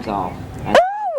times off.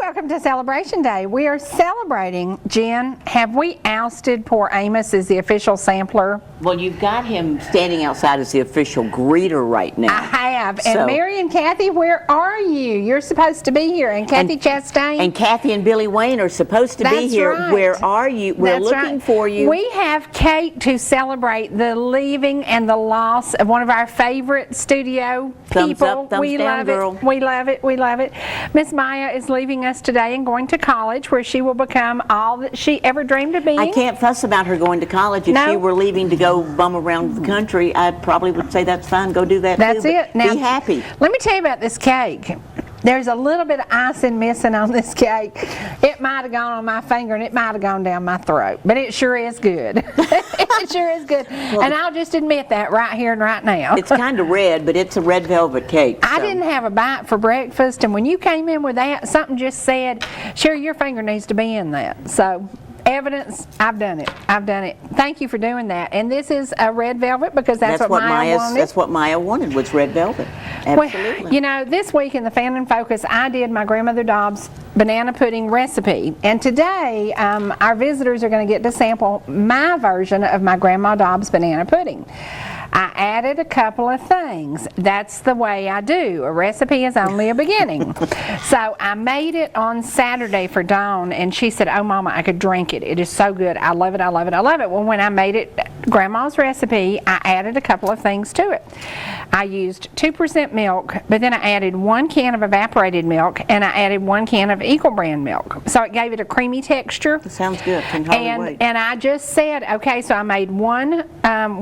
Welcome to Celebration Day. We are celebrating. Jen, have we ousted poor Amos as the official sampler? Well, you've got him standing outside as the official greeter right now. I have. And Mary and Kathy, where are you? You're supposed to be here. And Kathy Chastain. And Kathy and Billy Wayne are supposed to be here. Right. Where are you? We're looking for you. We have cake to celebrate the leaving and the loss of one of our favorite studio people. Thumbs up, thumbs down, girl. We love it. We love it. Miss Maya is leaving us today and going to college, where she will become all that she ever dreamed of being. I can't fuss about her going to college. If she were leaving to go bum around the country, I probably would say that's fine. Go do that. That's too, it. Now, be happy. Let me tell you about this cake. There's a little bit of icing missing on this cake. It might have gone on my finger and it might have gone down my throat, but it sure is good. It sure is good. Well, and I'll just admit that right here and right now. It's kind of red, but it's a red velvet cake. I didn't have a bite for breakfast, and when you came in with that, something just said, Cherie, your finger needs to be in that. So, evidence, I've done it. I've done it. Thank you for doing that. And this is a red velvet because that's what Maya wanted. That's what Maya wanted, was red velvet. Absolutely. Well, you know, this week in the Fan and Focus, I did my grandmother Dobbs banana pudding recipe. And today, our visitors are going to get to sample my version of my Grandma Dobbs banana pudding. I added a couple of things. That's the way I do. A recipe is only a beginning. So I made it on Saturday for Dawn, and she said, oh, Mama, I could drink it. It is so good. I love it, I love it, I love it. Well, when I made it Grandma's recipe, I added a couple of things to it. I used 2% milk, but then I added 1 can of evaporated milk, and I added 1 can of Equal Brand milk. So it gave it a creamy texture. That sounds good. Can hardly wait. And I just said, okay, so I made one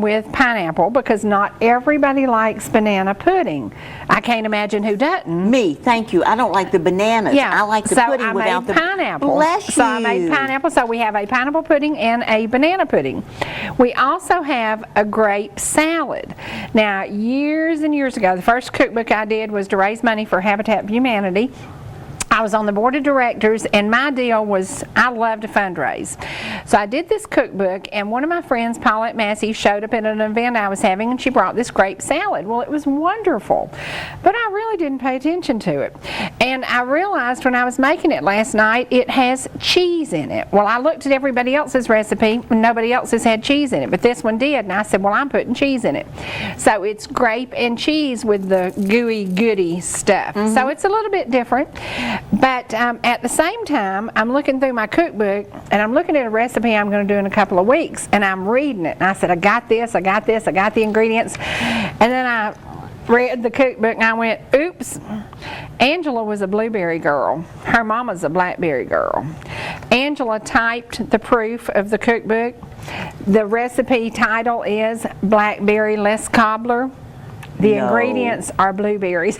with pineapple, because not everybody likes banana pudding. I can't imagine who doesn't. Me, thank you. I don't like the bananas. Yeah. I like the pudding without the pineapple. Bless you. So I made pineapple. So we have a pineapple pudding and a banana pudding. We also have a grape salad. Now, years and years ago, the first cookbook I did was to raise money for Habitat for Humanity. I was on the board of directors, and my deal was I love to fundraise. So I did this cookbook, and one of my friends, Paulette Massey, showed up at an event I was having, and she brought this grape salad. Well, it was wonderful, but I really didn't pay attention to it. And I realized when I was making it last night, it has cheese in it. Well, I looked at everybody else's recipe, and nobody else has had cheese in it, but this one did, and I said, well, I'm putting cheese in it. So it's grape and cheese with the gooey, goody stuff. Mm-hmm. So it's a little bit different. But at the same time, I'm looking through my cookbook, and I'm looking at a recipe I'm going to do in a couple of weeks, and I'm reading it, and I said, I got this, I got this, I got the ingredients. And then I read the cookbook, and I went, oops. Angela was a blueberry girl. Her mama's a blackberry girl. Angela typed the proof of the cookbook. The recipe title is Blackberry Less Cobbler. The ingredients are blueberries.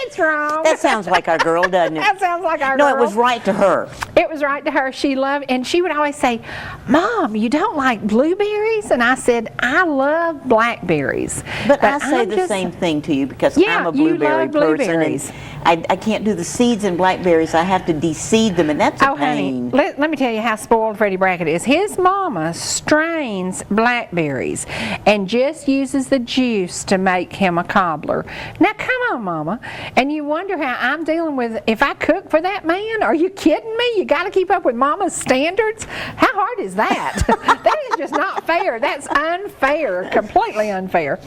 It's wrong. That sounds like our girl, doesn't it? That sounds like our girl. No, it was right to her. It was right to her. She loved, and she would always say, Mom, you don't like blueberries? And I said, I love blackberries. But I say the same thing to you, because I'm a blueberry person. And I can't do the seeds in blackberries. I have to de-seed them, and that's a pain. Honey, let me tell you how spoiled Freddie Brackett is. His mama strains blackberries and just uses the juice to make him a cobbler. Now, come on, Mama. And you wonder how I'm dealing with, if I cook for that man? Are you kidding me? You got to keep up with Mama's standards? How hard is that? That is just not fair. That's unfair, completely unfair.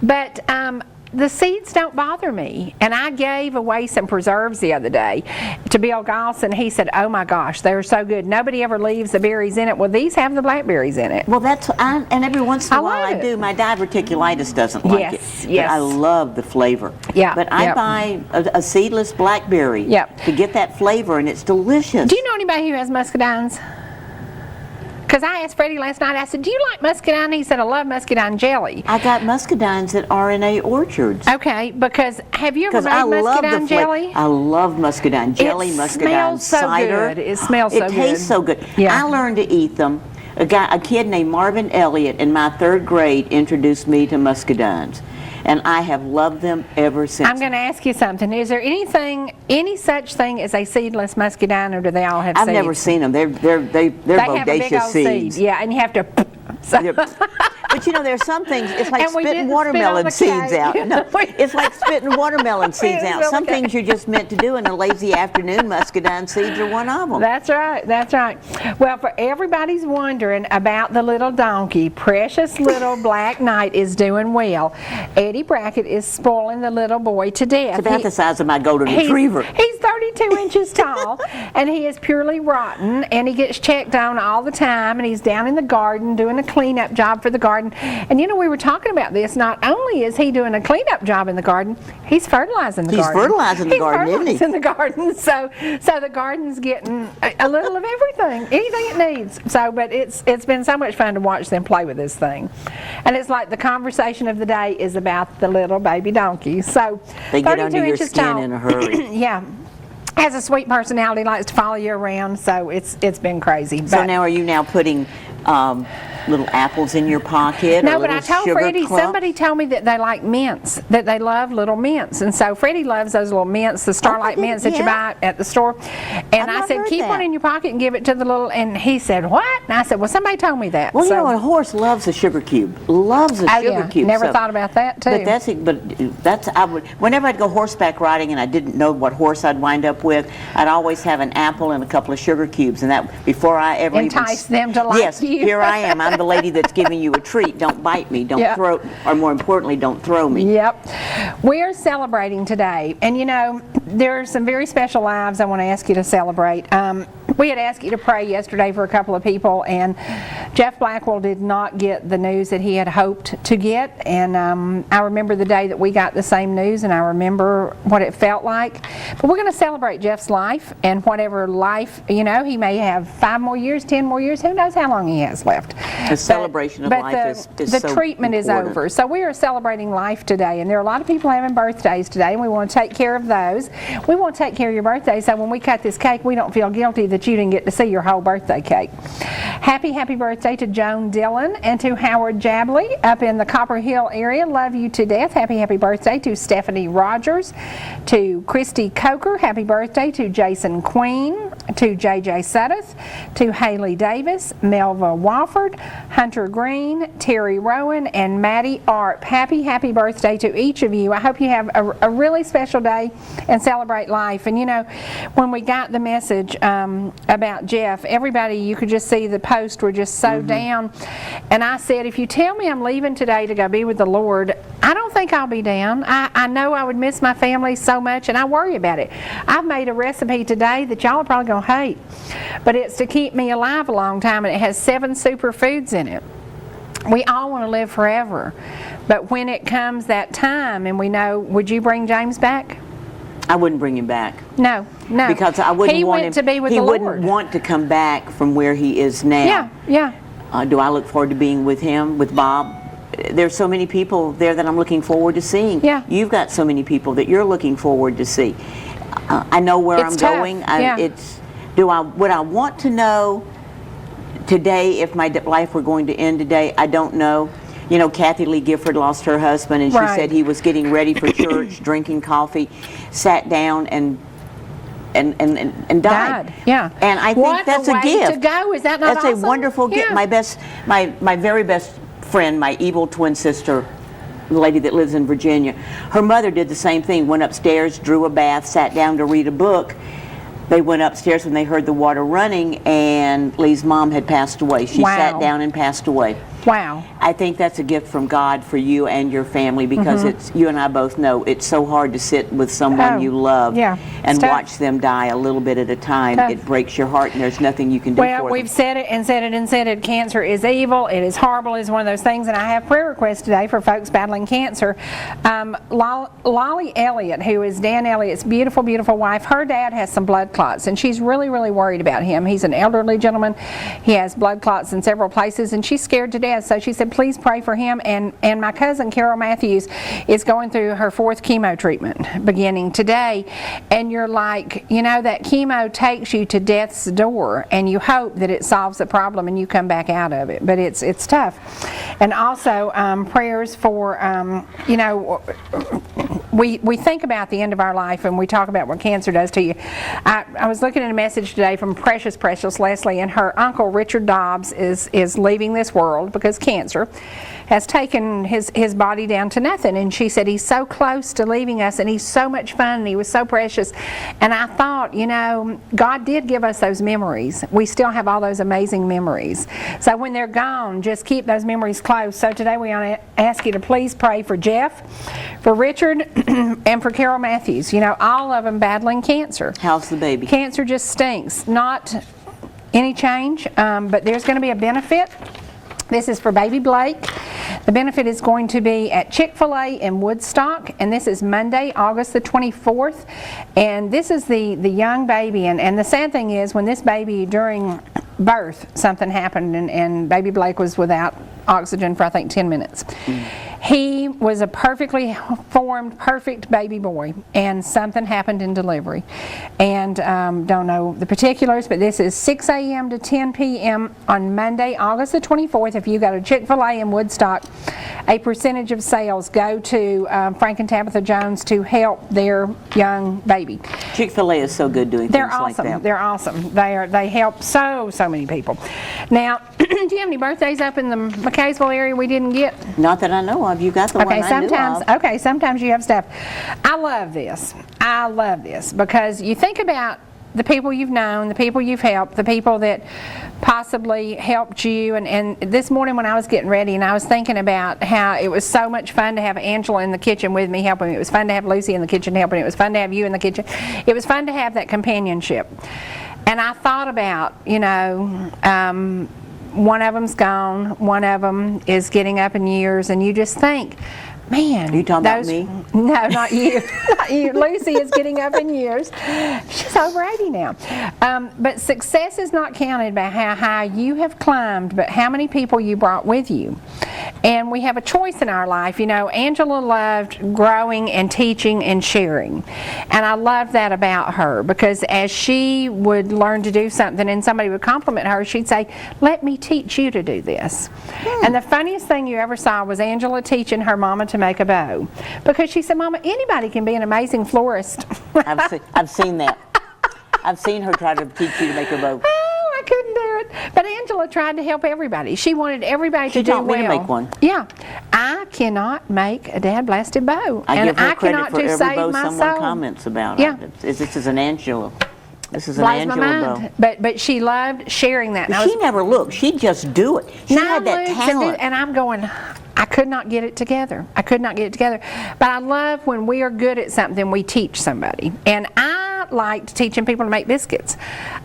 But the seeds don't bother me. And I gave away some preserves the other day to Bill Goss, and he said, oh my gosh, they're so good. Nobody ever leaves the berries in it. Well, these have the blackberries in it. Well, and every once in a while I do. My diverticulitis doesn't like it. Yes. But I love the flavor. Yeah. But I buy a seedless blackberry to get that flavor, and it's delicious. Do you know anybody who has muscadines? Because I asked Freddie last night, I said, do you like muscadine? He said, I love muscadine jelly. I got muscadines at R&A Orchards. Okay, because have you ever made muscadine jelly? I love muscadine jelly, muscadine cider. It smells so good. It tastes so good. Yeah. I learned to eat them. A kid named Marvin Elliott in my 3rd grade introduced me to muscadines, and I have loved them ever since. I'm going to ask you something. Is there any such thing as a seedless muscadine, or do they all have seeds? I've never seen them. They're they bodacious have a big old seeds. seed. Yeah, and you have to But you know, there's some things, it's like And we spitting didn't spit on watermelon the seeds cake. out. No, it's like spitting watermelon seeds out. spit Some the cake. things you're just meant to do in a lazy afternoon. Muscadine seeds are one of them. That's right, that's right. Well, for everybody's wondering about the little donkey, precious little Black Knight is doing well. Eddie Brackett is spoiling the little boy to death. It's about the size of my golden retriever. He's 32 inches tall, and he is purely rotten, and he gets checked on all the time, and he's down in the garden doing a cleanup job for the garden. And you know, we were talking about this. Not only is he doing a cleanup job in the garden, he's fertilizing the garden. He's fertilizing the garden, isn't he? He's fertilizing the garden, so the garden's getting a little of everything, anything it needs. So, but it's been so much fun to watch them play with this thing. And it's like the conversation of the day is about the little baby donkey. So, They get 32 under your inches skin tall. in a hurry. Yeah. Has a sweet personality, likes to follow you around, so it's been crazy. So But- now are you now putting little apples in your pocket? No, or but I little told sugar Freddie, clumps? somebody told me that they like mints, that they love little mints. And so Freddie loves those little mints, the Starlight did- mints that you yeah. buy at the store. And I've I not said, heard keep that. one in your pocket and give it to the little, and he said, what? And I said, well, somebody told me that. Well, so, you know, a horse loves a sugar cube. Loves a oh, sugar yeah, cube. never so- thought about that, too. But that's I would whenever I'd go horseback riding and I didn't know what horse I'd wind up with, I'd always have an apple and a couple of sugar cubes, and that before I ever Entice them to like yes, you. here I am. I'm the lady that's giving you a treat. Don't bite me. Don't Yeah. throw, or more importantly, don't throw me. Yep. We're celebrating today. And you know, there are some very special lives I want to ask you to celebrate. We had asked you to pray yesterday for a couple of people, and Jeff Blackwell did not get the news that he had hoped to get. And I remember the day that we got the same news, and I remember what it felt like. But we're going to celebrate Jeff's life, and whatever life, you know, he may have 5 more years, 10 more years, who knows how long he has left. The celebration of life is the so treatment important. is over. So we are celebrating life today, and there are a lot of people having birthdays today, and we want to take care of those. We want to take care of your birthday, so when we cut this cake, we don't feel guilty that you didn't get to see your whole birthday cake. Happy birthday to Joan Dillon and to Howard Jabley up in the Copper Hill area. Love you to death. Happy birthday to Stephanie Rogers, to Christy Coker. Happy birthday to Jason Queen, to J.J. Suddeth, to Haley Davis, Melva Wofford, Hunter Green, Terry Rowan, and Maddie Arp. Happy birthday to each of you. I hope you have a really special day and celebrate life. And you know, when we got the message about Jeff, everybody, you could just see the posts were just so down. And I said, if you tell me I'm leaving today to go be with the Lord, I don't think I'll be down. I know I would miss my family so much, and I worry about it. I've made a recipe today that y'all are probably going to hate, but it's to keep me alive a long time, and it has 7 superfoods in it. We all want to live forever, but when it comes that time and we know, would you bring James back? I wouldn't bring him back. No. Because I wouldn't he want went him to be with he the wouldn't Lord. want to come back from where he is now. Yeah. Do I look forward to being with him, with Bob? There's so many people there that I'm looking forward to seeing. Yeah. You've got so many people that you're looking forward to see. I know where It's I'm tough. going. Yeah. Would I want to know today if my life were going to end today? I don't know. You know, Kathy Lee Gifford lost her husband, and she Right. said he was getting ready for church, drinking coffee, sat down and died. Yeah. And I think What that's a a way gift. to go. Is that not That's awesome? a wonderful gift. Yeah. My very best friend, my evil twin sister, the lady that lives in Virginia, her mother did the same thing. Went upstairs, drew a bath, sat down to read a book. They went upstairs when they heard the water running, and Lee's mom had passed away. She Wow. sat down and passed away. Wow. I think that's a gift from God for you and your family, because it's, you and I both know it's so hard to sit with someone Oh, you love yeah, and it's tough. watch them die a little bit at a time. Tough. It breaks your heart, and there's nothing you can do Well, for we've them. said it and said it and said it. Cancer is evil. It is horrible. It's one of those things. And I have prayer requests today for folks battling cancer. Lolly Elliott, who is Dan Elliott's beautiful, beautiful wife, her dad has some blood clots, and she's really, really worried about him. He's an elderly gentleman. He has blood clots in several places, and she's scared to death. So she said, please pray for him. And my cousin, Carol Matthews, is going through her 4th chemo treatment beginning today. And you're like, you know, that chemo takes you to death's door, and you hope that it solves the problem and you come back out of it. But it's tough. And also prayers for, you know, we think about the end of our life and we talk about what cancer does to you. I was looking at a message today from precious Leslie, and her uncle Richard Dobbs is leaving this world because cancer has taken his body down to nothing. And she said he's so close to leaving us, and he's so much fun, and he was so precious. And I thought, you know, God did give us those memories. We still have all those amazing memories. So when they're gone, just keep those memories close. So today we want to ask you to please pray for Jeff, for Richard, and for Carol Matthews. You know, all of them battling cancer. How's the baby? Cancer just stinks. Not any change, but there's going to be a benefit. This is for baby Blake. The benefit is going to be at Chick-fil-A in Woodstock, and this is Monday, August the 24th. And this is the young baby, and the sad thing is when this baby, during birth, something happened, and baby Blake was without oxygen for I think 10 minutes. He was a perfectly formed, perfect baby boy, and something happened in delivery. And don't know the particulars, but this is 6 a.m. to 10 p.m. on Monday, August the 24th. If you go to Chick-fil-A in Woodstock, a percentage of sales go to Frank and Tabitha Jones to help their young baby. Chick-fil-A is so good doing things like that. They're awesome. They help so many people. Now, do you have any birthdays up in the McKaysville area we didn't get? Not that I know of. You got the one I knew of. Okay, sometimes you have stuff. I love this because you think about the people you've known, the people you've helped, the people that possibly helped you. And this morning when I was getting ready, and I was thinking about how it was so much fun to have Angela in the kitchen with me helping me. It was fun to have Lucy in the kitchen helping. It was fun to have you in the kitchen. It was fun to have that companionship. And I thought about, you know, one of them's gone, one of them is getting up in years, and you just think, man. Are you talking about me? No, not you. Not you. Lucy is getting up in years. She's over 80 now. But success is not counted by how high you have climbed, but how many people you brought with you. And we have a choice in our life. You know, Angela loved growing and teaching and sharing. And I love that about her, because as she would learn to do something and somebody would compliment her, she'd say, let me teach you to do this. And the funniest thing you ever saw was Angela teaching her mama to make a bow, because she said, Mama, anybody can be an amazing florist. I've seen that. I've seen her try to teach you to make a bow. Oh, I couldn't do it. But Angela tried to help everybody. She wanted everybody to do well. She taught me to make one. Yeah. I cannot make a dad-blasted bow. I give her I credit cannot for every save bow my someone soul. comments about. Yeah. This is an Angela. This is an Blows my Angela mind. bow. But she loved sharing that. She never looked. She'd just do it. She had that talent. And I'm going, I could not get it together. I could not get it together. But I love when we are good at something, we teach somebody. And I liked teaching people to make biscuits.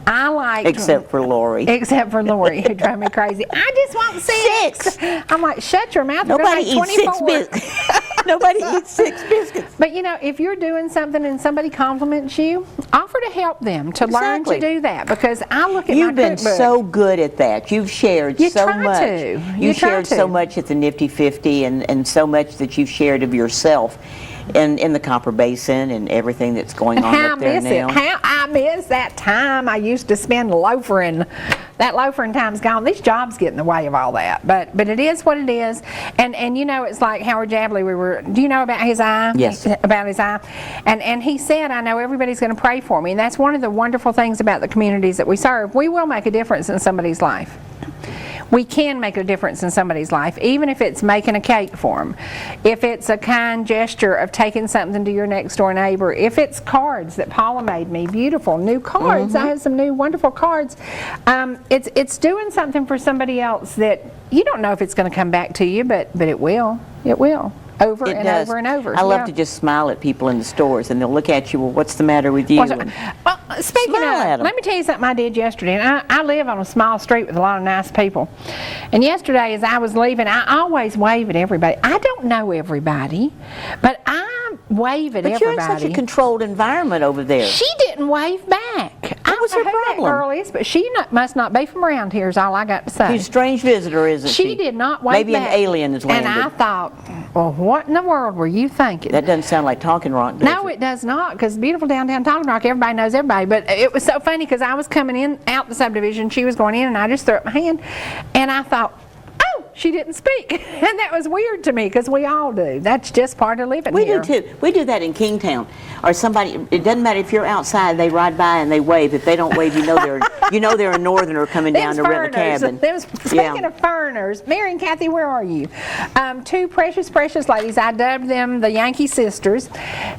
I liked... Except for Lori. Except for Lori, who drove me crazy. I just want 6. I'm like, shut your mouth. Nobody eats 6 biscuits. Nobody eats 6 biscuits. But you know, if you're doing something and somebody compliments you, offer to help them to learn to do that, because I look at You've my been cookbook. so good at that. You've shared so much. You shared so much at the Nifty 50, and so much that you've shared of yourself in the Copper Basin and everything that's going on up there now. How I miss that time I used to spend loafering. That loafering time's gone. These jobs get in the way of all that. But it is what it is. And you know, it's like Howard Jabley. Do you know about his eye? Yes. About his eye. And he said, I know everybody's going to pray for me. And that's one of the wonderful things about the communities that we serve. We will make a difference in somebody's life. We can make a difference in somebody's life, even if it's making a cake for them, if it's a kind gesture of taking something to your next door neighbor, if it's cards that Paula made me, beautiful new cards. I have some new wonderful cards. It's doing something for somebody else that you don't know if it's going to come back to you, but it will. It will. Over and over and over. I love to just smile at people in the stores, and they'll look at you, well, what's the matter with you? Well, speaking of, let me tell you something I did yesterday. And I live on a small street with a lot of nice people. And yesterday, as I was leaving, I always wave at everybody. I don't know everybody, but I wave at everybody. But you're in such a controlled environment over there. She didn't wave back. What was her problem? That girl is, but she must not be from around here, is all I got to say. She's a strange visitor, isn't she? She did not wave Maybe back. Maybe an alien has landed. And I thought, well, what in the world were you thinking? That doesn't sound like Talking Rock, does No, it does not, because beautiful downtown Talking Rock, everybody knows everybody. But it was so funny, because I was coming out the subdivision, she was going in, and I just threw up my hand, and I thought, oh, she didn't speak. And that was weird to me because we all do. That's just part of living We here. do too. We do that in Kingtown. Or somebody, it doesn't matter if you're outside, they ride by and they wave. If they don't wave, you know they're a northerner coming down to rent a cabin. Speaking of foreigners, Mary and Kathy, where are you? Two precious, precious ladies. I dubbed them the Yankee Sisters.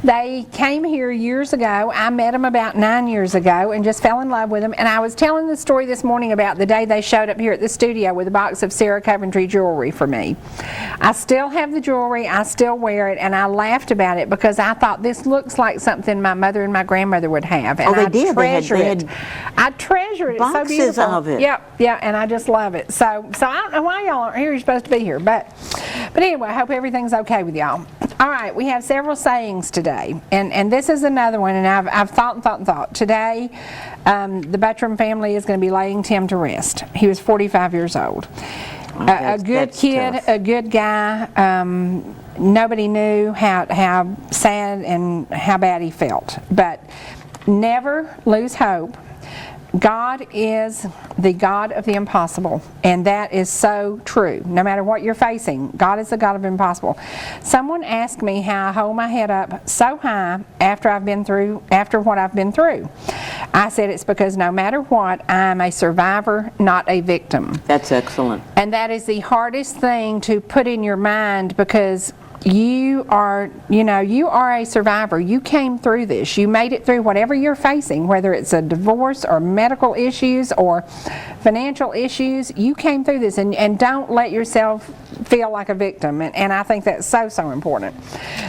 They came here years ago. I met them about 9 years ago and just fell in love with them. And I was telling the story this morning about the day they showed up here at the studio with a box of Sarah Coventry jewelry for me. I still have the jewelry. I still wear it. And I laughed about it because I thought this looks like something my mother and my grandmother would have. And they did. Treasure it. I treasure it. It's so beautiful. Boxes of it. Yep, yeah, and I just love it. So I don't know why y'all aren't here. You're supposed to be here. But anyway, I hope everything's okay with y'all. All right, we have several sayings today. And this is another one, and I've thought and thought and thought. Today, the Buttram family is going to be laying Tim to rest. He was 45 years old. A good kid, tough. A good guy. Nobody knew how sad and how bad he felt. But never lose hope. God is the God of the impossible, and that is so true. No matter what you're facing, God is the God of the impossible. Someone asked me how I hold my head up so high after what I've been through. I said it's because no matter what, I'm a survivor, not a victim. That's excellent. And that is the hardest thing to put in your mind because you are a survivor. You came through this. You made it through whatever you're facing, whether it's a divorce or medical issues or financial issues. You came through this, and don't let yourself feel like a victim. And I think that's so, so important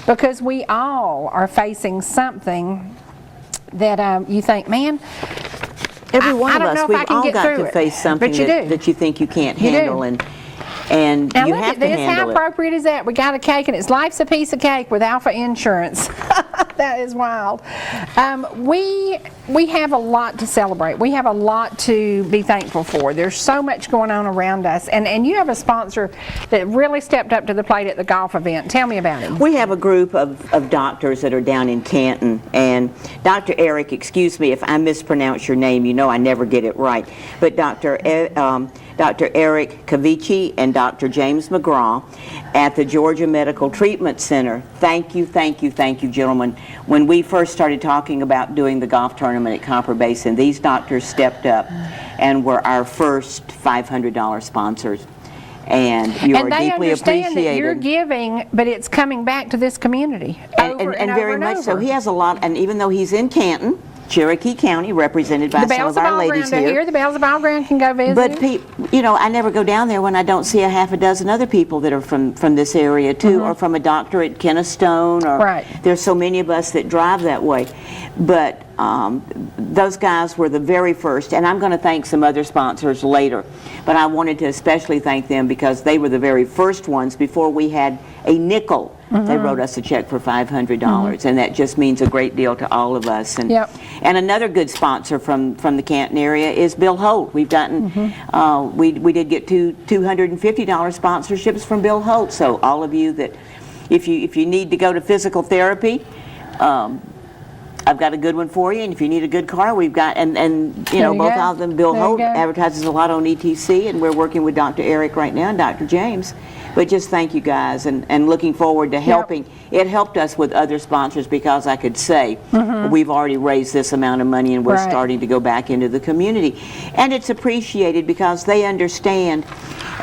because we all are facing something that you think, man, every one of us, we've all got to it. face something that you think you can't handle. And now you look have at to this. handle How appropriate is that? We got a cake, and it's Life's a Piece of Cake with Alpha Insurance. That is wild. We have a lot to celebrate. We have a lot to be thankful for. There's so much going on around us, and you have a sponsor that really stepped up to the plate at the golf event. Tell me about him. We have a group of doctors that are down in Canton, and Dr. Eric, excuse me if I mispronounce your name, you know I never get it right, but Dr. Eric Cavici and Dr. James McGraw at the Georgia Medical Treatment Center. Thank you, gentlemen. When we first started talking about doing the golf tournament at Copper Basin, these doctors stepped up and were our first $500 sponsors. And you are deeply appreciated. And they understand that you're giving, but it's coming back to this community over and very much so. He has a lot, and even though he's in Canton, Cherokee County, represented by some of our ladies here. The Bells of Ballground can go visit. But I never go down there when I don't see a half a dozen other people that are from this area too, or from a doctor at Kennestone, or there's so many of us that drive that way. But those guys were the very first, and I'm going to thank some other sponsors later, but I wanted to especially thank them because they were the very first ones before we had a nickel. They wrote us a check for $500, and that just means a great deal to all of us. And and another good sponsor from the Canton area is Bill Holt. We've gotten we did get two $250 sponsorships from Bill Holt. So all of you that if you need to go to physical therapy, I've got a good one for you, and if you need a good car, we've got, and both of them, Bill Holt advertises a lot on ETC, and we're working with Dr. Eric right now and Dr. James. But just thank you guys, and looking forward to helping. It helped us with other sponsors because I could say, we've already raised this amount of money and we're starting to go back into the community. And it's appreciated because they understand,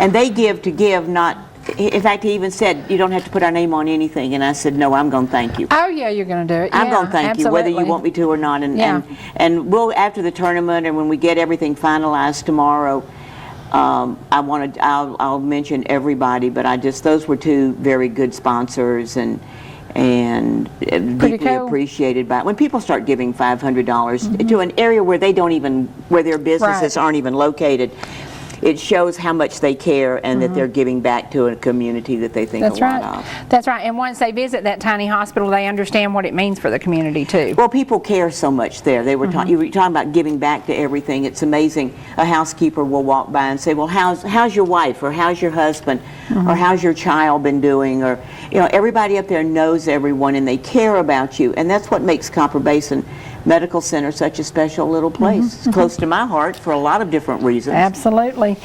and they give to give, not. In fact, he even said, you don't have to put our name on anything. And I said, no, I'm going to thank you. Oh, yeah, you're going to do it. I'm going to thank you, whether you want me to or not. And we'll, after the tournament and when we get everything finalized tomorrow, I'll mention everybody, but those were two very good sponsors and deeply appreciated by. When people start giving $500 to an area where where their businesses aren't even located, it shows how much they care and that they're giving back to a community that they think a lot of. That's right. And once they visit that tiny hospital, they understand what it means for the community too. Well, people care so much there. They were you were talking about giving back to everything. It's amazing. A housekeeper will walk by and say, "Well, how's your wife, or how's your husband, or how's your child been doing?" Or everybody up there knows everyone and they care about you, and that's what makes Copper Basin medical center such a special little place. It's close to my heart for a lot of different reasons. Absolutely.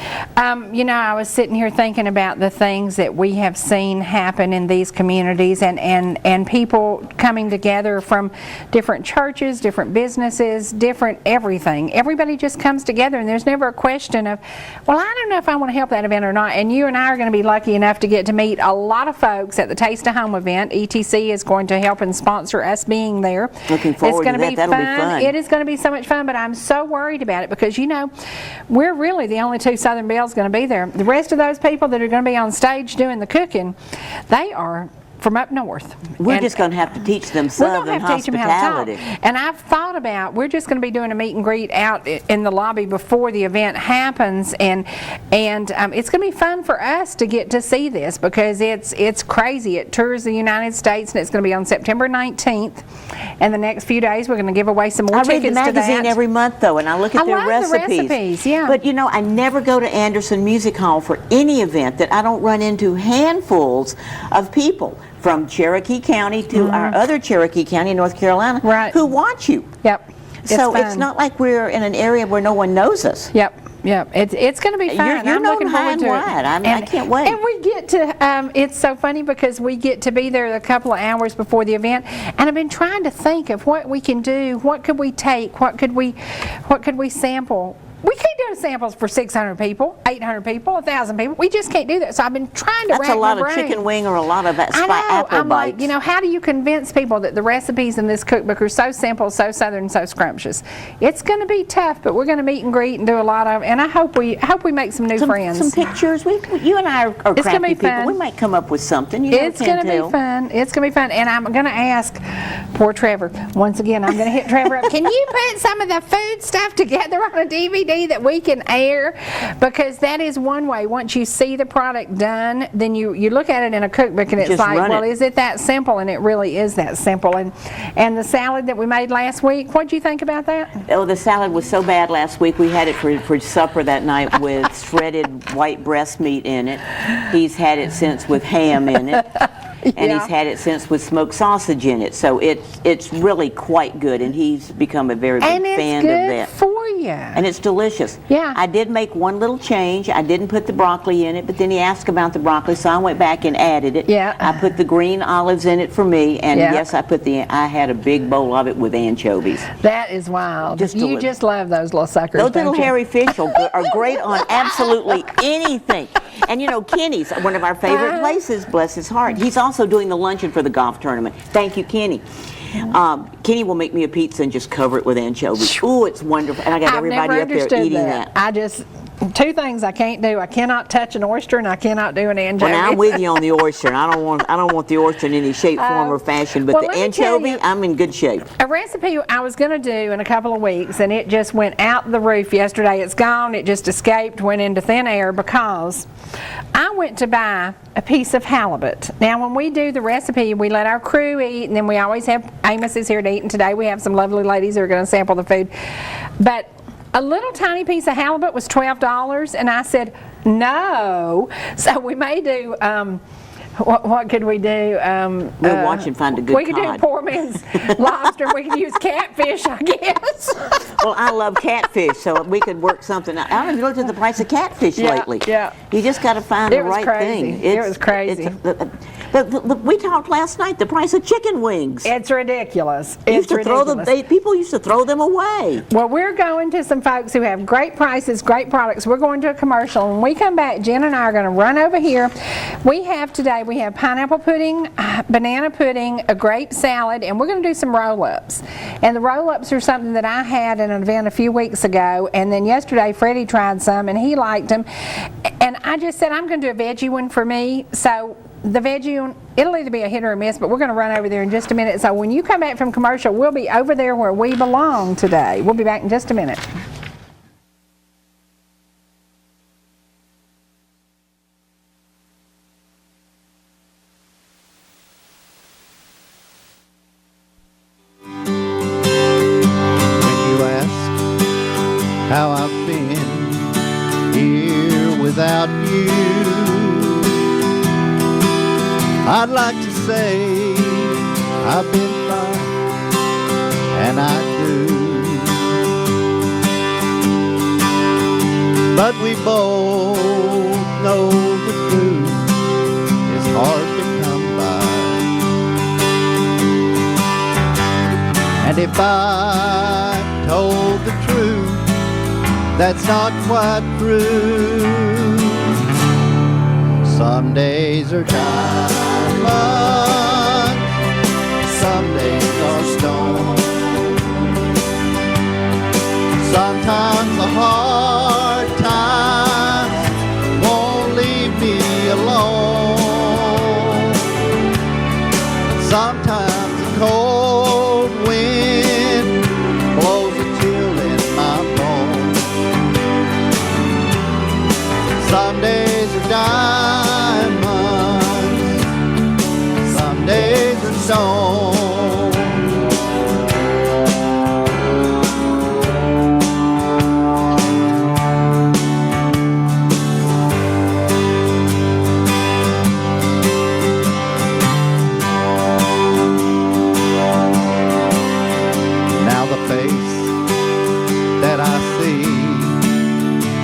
You know, I was sitting here thinking about the things that we have seen happen in these communities, and people coming together from different churches, different businesses, different everything. Everybody just comes together, and there's never a question of, well, I don't know if I want to help that event or not. And you and I are going to be lucky enough to get to meet a lot of folks at the Taste of Home event. ETC is going to help and sponsor us being there. Looking forward to that. That'll be fun. It is going to be so much fun, but I'm so worried about it because, you know, we're really the only two Southern Belles going to be there. The rest of those people that are going to be on stage doing the cooking, they are from up north. We're just going to have to teach them Southern hospitality. And I've thought about, we're just going to be doing a meet and greet out in the lobby before the event happens, and it's going to be fun for us to get to see this because it's crazy. It tours the United States, and it's going to be on September 19th. And the next few days, we're going to give away some more tickets to that. I read the magazine every month, though, and I look at their recipes. The recipes, yeah. But, you know, I never go to Anderson Music Hall for any event that I don't run into handfuls of people from Cherokee County to our other Cherokee County, North Carolina, who watch you. Yep. So it's not like we're in an area where no one knows us. Yep. It's going to be fun. You're I'm looking high forward and to wide. it. I can't wait. And we get to, it's so funny because we get to be there a couple of hours before the event, and I've been trying to think of what we can do, what could we take, what could we sample. We can't do samples for 600 people, 800 people, 1,000 people. We just can't do that. So I've been trying to That's rack a lot my brain. of chicken wing or a lot of that I know. apple I'm bites. like, you know, how do you convince people that the recipes in this cookbook are so simple, so Southern, so scrumptious? It's going to be tough, but we're going to meet and greet and do a lot of, and I hope we make some new friends. Some pictures. You and I are It's gonna crafty be fun. people. We might come up with something. It's going to be fun. It's going to be fun. And I'm going to ask poor Trevor, once again, I'm going to hit Trevor up. Can you put some of the food stuff together on a DVD that we can air? Because that is one way. Once you see the product done, then you look at it in a cookbook and it's Just like, well, it. is it that simple? And it really is that simple. And the salad that we made last week, what did you think about that? Oh, the salad was so bad last week. We had it for supper that night with shredded white breast meat in it. He's had it since with ham in it. And he's had it since with smoked sausage in it. So it's really quite good, and he's become a very big fan of that. And it's good for you. And it's delicious. Yeah. I did make one little change. I didn't put the broccoli in it, but then he asked about the broccoli, so I went back and added it. Yeah. I put the green olives in it for me, and Yeah. yes, I had a big bowl of it with anchovies. That is wild. Just you just love those little suckers, Those don't little you? hairy fish are great on absolutely anything. And you know, Kenny's one of our favorite places, bless his heart. He's also doing the luncheon for the golf tournament. Thank you, Kenny. Kenny will make me a pizza and just cover it with anchovies. Ooh, it's wonderful. And I got everybody up there eating that. I just, two things I can't do. I cannot touch an oyster, and I cannot do an anchovy. Well, now I'm with you on the oyster. And I don't want the oyster in any shape, form, or fashion. But well, the let me tell anchovy, you, I'm in good shape. a recipe I was going to do in a couple of weeks, and it just went out the roof yesterday. It's gone. It just escaped, went into thin air because I went to buy a piece of halibut. Now, when we do the recipe, we let our crew eat, and then we always have Amos is here to eat, and today we have some lovely ladies who are going to sample the food. But a little tiny piece of halibut was $12, and I said, no. So we may do, what could we do? We'll watch and find a good We could do cod. poor man's lobster. We could use catfish, I guess. Well, I love catfish, so we could work something out. I haven't even looked at the price of catfish lately. Yeah. You just got to find the right crazy. thing. It was crazy. We talked last night, the price of chicken wings. It's ridiculous. People used to throw them away. Well, we're going to some folks who have great prices, great products. We're going to a commercial. When we come back, Jen and I are going to run over here. We have pineapple pudding, banana pudding, a grape salad, and we're going to do some roll-ups. And the roll-ups are something that I had in an event a few weeks ago, and then yesterday Freddie tried some, and he liked them. And I just said, I'm going to do a veggie one for me. So the veggie one, it'll either be a hit or a miss, but we're going to run over there in just a minute. So when you come back from commercial, we'll be over there where we belong today. We'll be back in just a minute. How I've been here without you, I'd like to say I've been fine, and I do. but we both know the truth is hard to come by. And if I told the truth, that's not quite true. Some days are diamonds, some days are stone. Sometimes the hard times won't leave me alone. Sometimes the cold wind blows a chill in my bones. Some days are diamonds, some days are stone.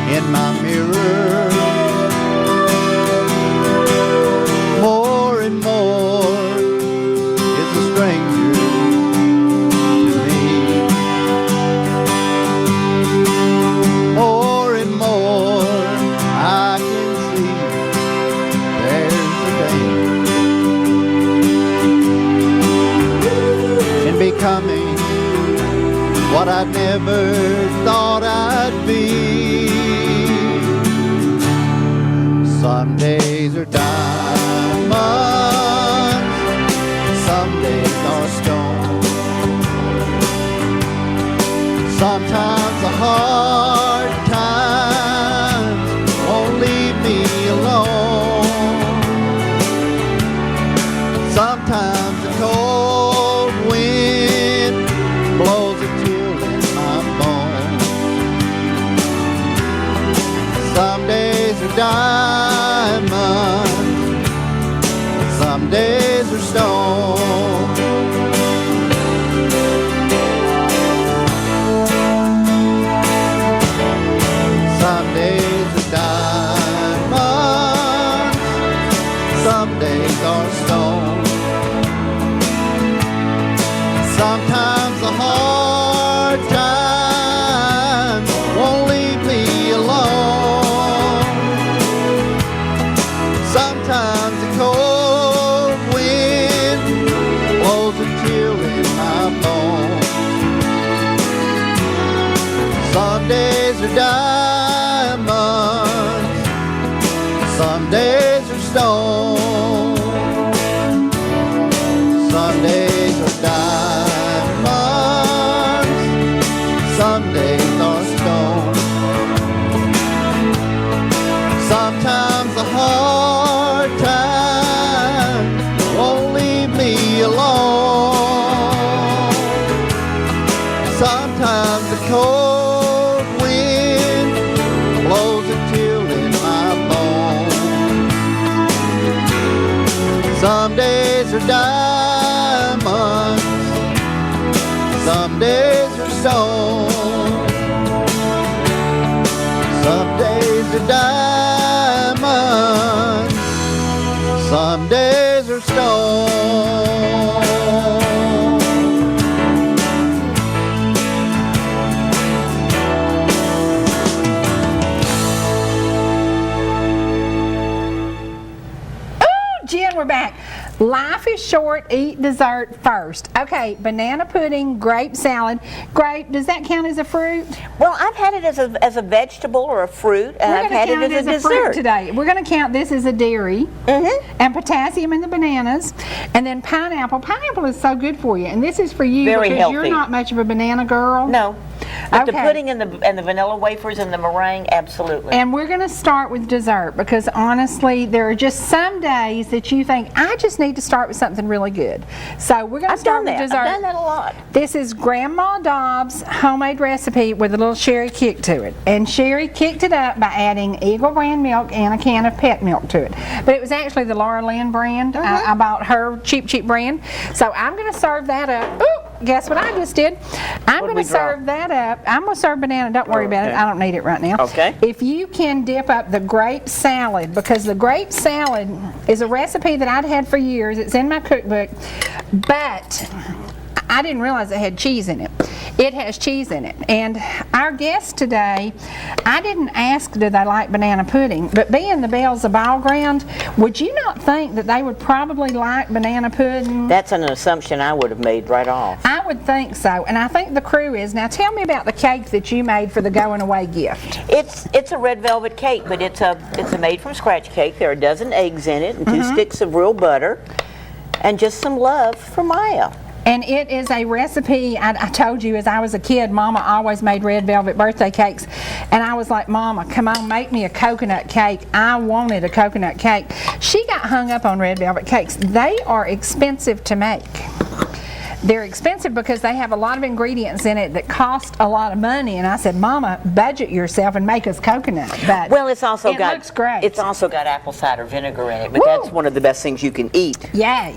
In my mirror, more and more is a stranger to me. More and more I can see there's a danger in becoming what I never thought I'd be. Some days are diamonds, some days are stone. Sometimes the hard times won't leave me alone. Sometimes the cold wind blows a chill in my bones. Some days are diamonds, some days are stone. Some days are diamonds, some days are stone. Sometimes the hard times won't leave me alone. Sometimes the cold wind blows a chill in my bones. Some days are diamonds, some days are stone. Some days are diamonds, some days are stone. Sometimes the hard times won't leave me alone. Sometimes the cold wind blows a chill in my bones. Some days are diamonds, some days are stone. Some days are diamonds, some days are stone. Jen, we're back. Life is short, eat dessert first. Okay, banana pudding, grape salad. Grape, does that count as a fruit? Well, I've had it as a vegetable or a fruit, and I've had it as a fruit dessert. today. We're going to count this as a dairy, and potassium in the bananas, and then pineapple. Pineapple is so good for you, and this is for you Very because healthy. you're not much of a banana girl. No. But the Okay. pudding and the vanilla wafers and the meringue, absolutely. And we're going to start with dessert because honestly, there are just some days that you think, I just need to start with something really good. So we're going to I've start done with that. dessert. I've done that a lot. This is Grandma Dobbs' homemade recipe with a little Cherie kick to it. And Cherie kicked it up by adding Eagle brand milk and a can of pet milk to it. But it was actually the Laura Lynn brand. I bought her cheap brand. So I'm going to serve that up. Ooh! guess what I just did? I'm What'd going we to drop? serve that up. I'm going to serve banana. Don't worry about it. Okay. I don't need it right now. Okay. If you can dip up the grape salad, because the grape salad is a recipe that I'd had for years. It's in my cookbook, but I didn't realize it had cheese in it. It has cheese in it. And our guests today, I didn't ask do they like banana pudding, but being the Bells of Ball Ground, would you not think that they would probably like banana pudding? That's an assumption I would have made right off. I would think so, and I think the crew is. Now tell me about the cake that you made for the going away gift. It's a red velvet cake, but it's a made from scratch cake. There are a dozen eggs in it and 2 sticks of real butter and just some love for Maya. And it is a recipe, I told you as I was a kid, Mama always made red velvet birthday cakes. And I was like, Mama, come on, make me a coconut cake. I wanted a coconut cake. She got hung up on red velvet cakes. They are expensive to make. They're expensive because they have a lot of ingredients in it that cost a lot of money. And I said, Mama, budget yourself and make us coconut. But Well, it's also it got looks great. It's also got apple cider vinegar in it, but Woo! that's one of the best things you can eat. Yay.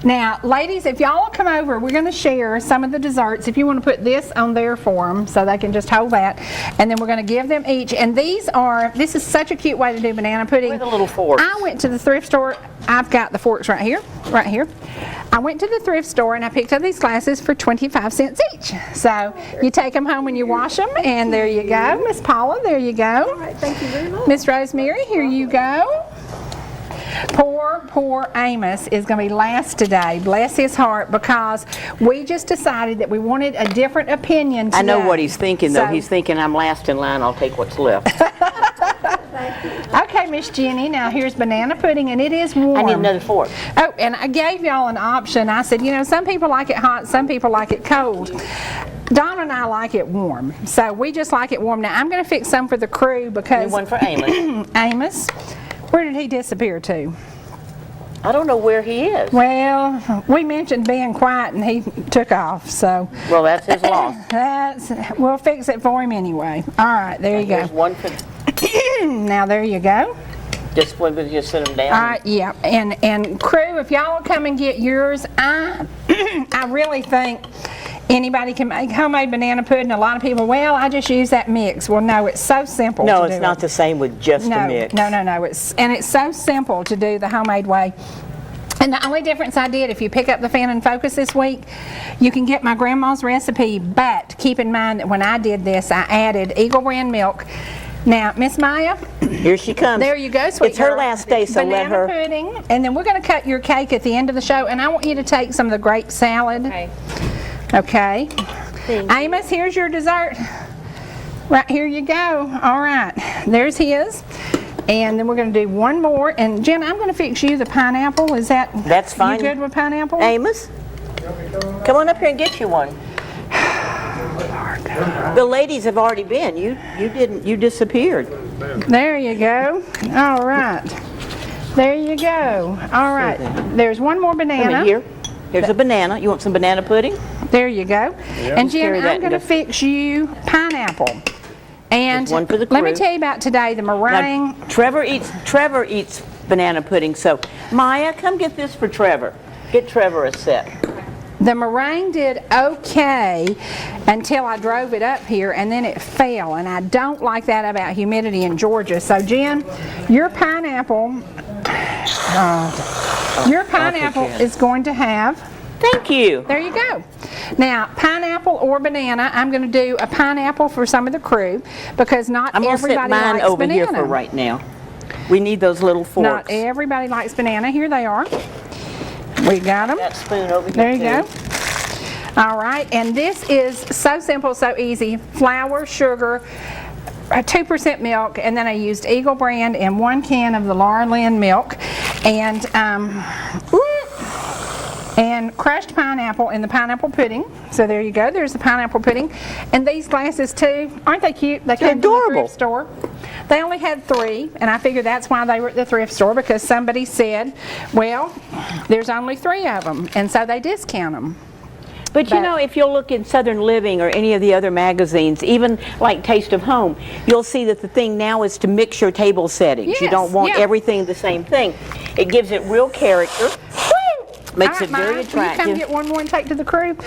Now, ladies, if y'all will come over, we're going to share some of the desserts. If you want to put this on there for them so they can just hold that. And then we're going to give them each. And this is such a cute way to do banana pudding. With a little fork. I went to the thrift store. I've got the forks right here. I went to the thrift store and I picked up these glasses for 25 cents each. So you take them home and you wash them, and there you go. Miss Paula, there you go. All right, thank you very much. Miss Rosemary, here you go. Poor Amos is going to be last today, bless his heart, because we just decided that we wanted a different opinion today. I know what he's thinking, though. So- He's thinking, I'm last in line, I'll take what's left. Okay, Miss Jenny, now here's banana pudding, and it is warm. I need another fork. Oh, and I gave y'all an option. I said, some people like it hot, some people like it cold. Donna and I like it warm, so we just like it warm. Now, I'm going to fix some for the crew because Need one for Amos. Amos, where did he disappear to? I don't know where he is. Well, we mentioned being quiet and he took off, so Well, that's his loss. we'll fix it for him anyway. All right, there you go. Here's one for, Now there you go. just one, but just sit him down. All right, yeah, and crew, if y'all will come and get yours, I really think anybody can make homemade banana pudding. A lot of people, well, I just use that mix. Well, no, it's so simple. No, to it's do not it. the same with just a mix. No. It's so simple to do the homemade way. And the only difference I did, if you pick up the Fan and Focus this week, you can get my grandma's recipe, but keep in mind that when I did this, I added Eagle brand milk. Now, Miss Maya, Here she comes. there you go, sweet It's her girl. last day, so let Banana her. pudding, and then we're going to cut your cake at the end of the show, and I want you to take some of the grape salad. Okay. Amos, here's your dessert. Right, here you go. All right, there's his. And then we're going to do one more. And Jen, I'm going to fix you the pineapple. Is that? That's fine. You good with pineapple? Amos, come on up here and get you one. The ladies have already been. You didn't. You disappeared. There you go. All right. There you go. All right. There's one more Come banana. in here. Here's a banana. You want some banana pudding? There you go. And Jen, Carry that I'm going to into- fix you pineapple. And There's one for the let me crew. tell you about today, the meringue. Now, Trevor eats banana pudding. So Maya, come get this for Trevor. Get Trevor a set. The meringue did okay until I drove it up here, and then it fell, and I don't like that about humidity in Georgia. So Jen, your pineapple is going to have, Thank you. there you go. Now, pineapple or banana, I'm going to do a pineapple for some of the crew because not I'm going to set everybody mine likes over banana. here for right now. We need those little forks. Not everybody likes banana. Here they are. We got them. That spoon over here. There you too. go. All right, and this is so simple, so easy. Flour, sugar, 2% milk, and then I used Eagle brand and 1 can of the Laura Lynn milk, and crushed pineapple in the pineapple pudding. So there you go. There's the pineapple pudding, and these glasses too. Aren't they cute? They came from the adorable. thrift store. They only had 3, and I figured that's why they were at the thrift store, because somebody said, well, there's only 3 of them, and so they discount them. But you know, if you'll look in Southern Living or any of the other magazines, even like Taste of Home, you'll see that the thing now is to mix your table settings. You Yes, don't want yeah. everything the same thing. It gives it real character. Makes All it right, very Maya, will you come attractive. get one more and take to the crew?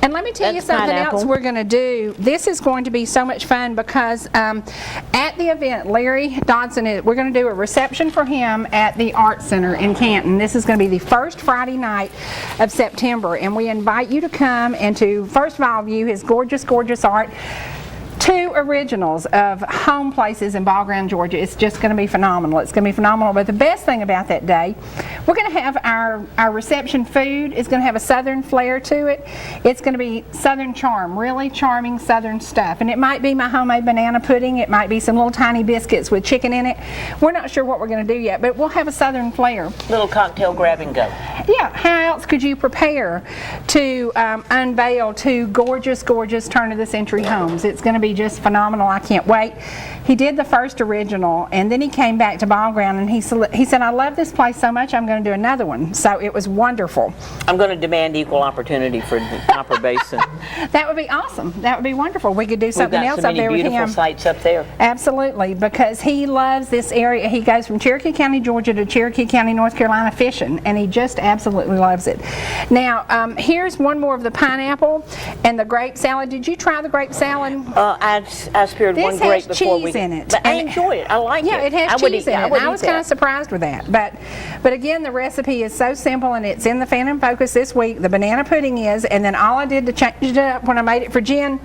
And let me tell you That's something pineapple. else we're going to do. This is going to be so much fun because at the event, Larry Dodson, we're going to do a reception for him at the Art Center in Canton. This is going to be the first Friday night of September, and we invite you to come and to, first of all, view his gorgeous, gorgeous art. 2 originals of home places in Ball Ground, Georgia. It's just going to be phenomenal. It's going to be phenomenal. But the best thing about that day, we're going to have our reception food. It's going to have a southern flair to it. It's going to be southern charm, really charming southern stuff. And it might be my homemade banana pudding. It might be some little tiny biscuits with chicken in it. We're not sure what we're going to do yet, but we'll have a southern flair. Little cocktail grab and go. Yeah, how else could you prepare to unveil 2 gorgeous, gorgeous turn-of-the-century homes? It's going to be just phenomenal. I can't wait. He did the first original, and then he came back to Ball Ground, and he said, I love this place so much, I'm going to do another one. So it was wonderful. I'm going to demand equal opportunity for the Copper Basin. That would be awesome. That would be wonderful. We could do something We've got else so up many there with beautiful him. sites up there. Absolutely, because he loves this area. He goes from Cherokee County, Georgia to Cherokee County, North Carolina fishing, and he just absolutely loves it. Now, here's one more of the pineapple and the grape salad. Did you try the grape salad? I speared This one grape has before cheese in it. But I And- enjoy it. I like Yeah, it. it has I would cheese eat, in I it. would I eat was kind of that. surprised with that. But again, the recipe is so simple, and it's in the Phantom Focus this week. The banana pudding is, and then all I did to change it up when I made it for Jen,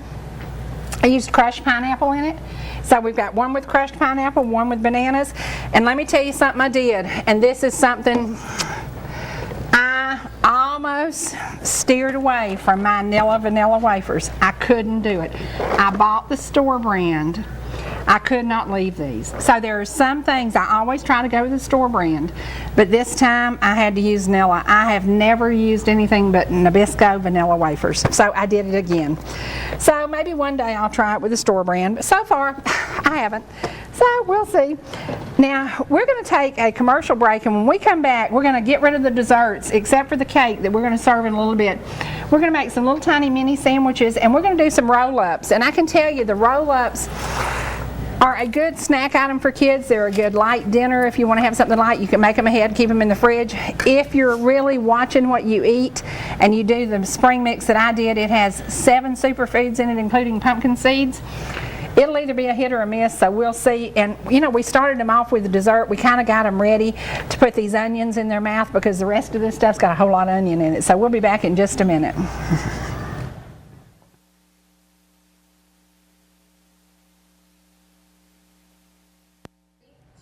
I used crushed pineapple in it. So we've got one with crushed pineapple, one with bananas. And let me tell you something I did, and this is something I almost steered away from my Nilla vanilla wafers. I couldn't do it. I bought the store brand. I could not leave these. So there are some things I always try to go with the store brand, but this time I had to use Nilla. I have never used anything but Nabisco vanilla wafers, so I did it again. So maybe one day I'll try it with the store brand, but so far I haven't. So we'll see. Now we're going to take a commercial break, and when we come back, we're going to get rid of the desserts except for the cake that we're going to serve in a little bit. We're going to make some little tiny mini sandwiches, and we're going to do some roll-ups. And I can tell you the roll-ups are a good snack item for kids. They're a good light dinner. If you want to have something light, you can make them ahead, keep them in the fridge. If you're really watching what you eat and you do the spring mix that I did, it has 7 superfoods in it, including pumpkin seeds. It'll either be a hit or a miss, so we'll see. And you know, we started them off with the dessert. We kind of got them ready to put these onions in their mouth because the rest of this stuff's got a whole lot of onion in it. So we'll be back in just a minute.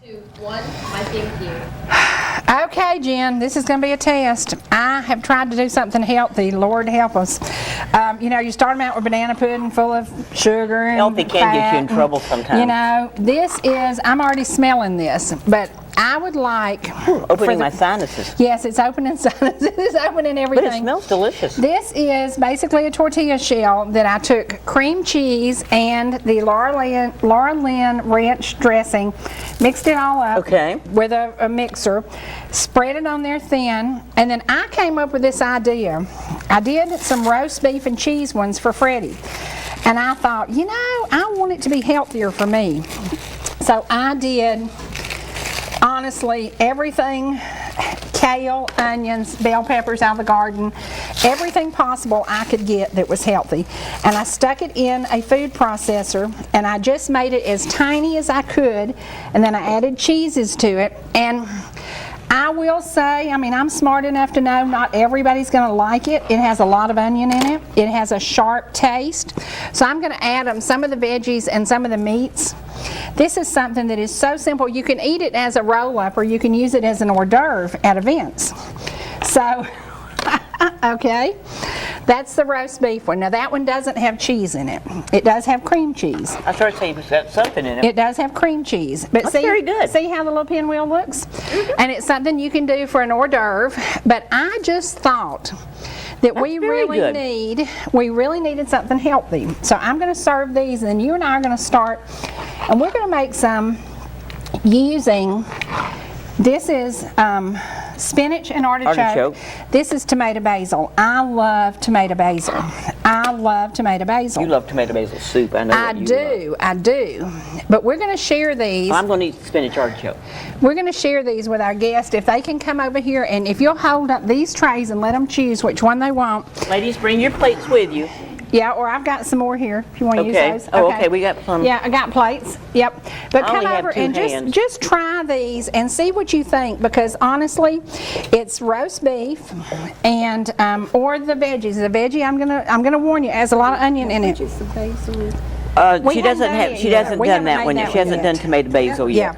2, 1, my thank you. Okay, Jen, this is going to be a test. I have tried to do something healthy. Lord help us. You know, you start them out with banana pudding full of sugar and Healthy can get you in fat trouble and, sometimes. You know, this is, I'm already smelling this, but I would like... Opening my sinuses. Yes, it's opening sinuses. It's opening everything. But it smells delicious. This is basically a tortilla shell that I took cream cheese and the Laura Lynn ranch dressing, mixed it all up Okay. with a mixer, spread it on there thin, and then I came up with this idea. I did some roast beef and cheese ones for Freddie, and I thought, you know, I want it to be healthier for me. So I did, honestly, everything, kale, onions, bell peppers out of the garden, everything possible I could get that was healthy. And I stuck it in a food processor, and I just made it as tiny as I could, and then I added cheeses to it. And I will say, I mean, I'm smart enough to know not everybody's going to like it. It has a lot of onion in it. It has a sharp taste. So I'm going to add some of the veggies and some of the meats. This is something that is so simple. You can eat it as a roll-up, or you can use it as an hors d'oeuvre at events. So, okay, that's the roast beef one. Now that one doesn't have cheese in it. It does have cream cheese. I started saying it's got something in it. It does have cream cheese. But That's very good. See how the little pinwheel looks? And it's something you can do for an hors d'oeuvre. But I just thought that we very good. really needed something healthy. So I'm going to serve these, and then you and I are going to start, and we're going to make some using, this is spinach and artichoke. Artichoke. This is tomato basil. I love tomato basil. I love tomato basil. You love tomato basil soup. I know I what you do, I do. But we're going to share these. love. I'm going to eat spinach artichoke. We're going to share these with our guests. If they can come over here, and if you'll hold up these trays and let them choose which one they want. Ladies, bring your plates with you. Yeah, or I've got some more here if you want to Okay. use those. Oh, okay, we got some. Yeah, I got plates. Yep. But I come only have over 2 and hands. just try these and see what you think, because honestly, it's roast beef and or the veggies. The veggie, I'm gonna warn you, has a lot of onion in it. She haven't doesn't done have. it She yet. hasn't We done haven't that made one that yet. She one hasn't yet. done tomato basil Yeah. yet.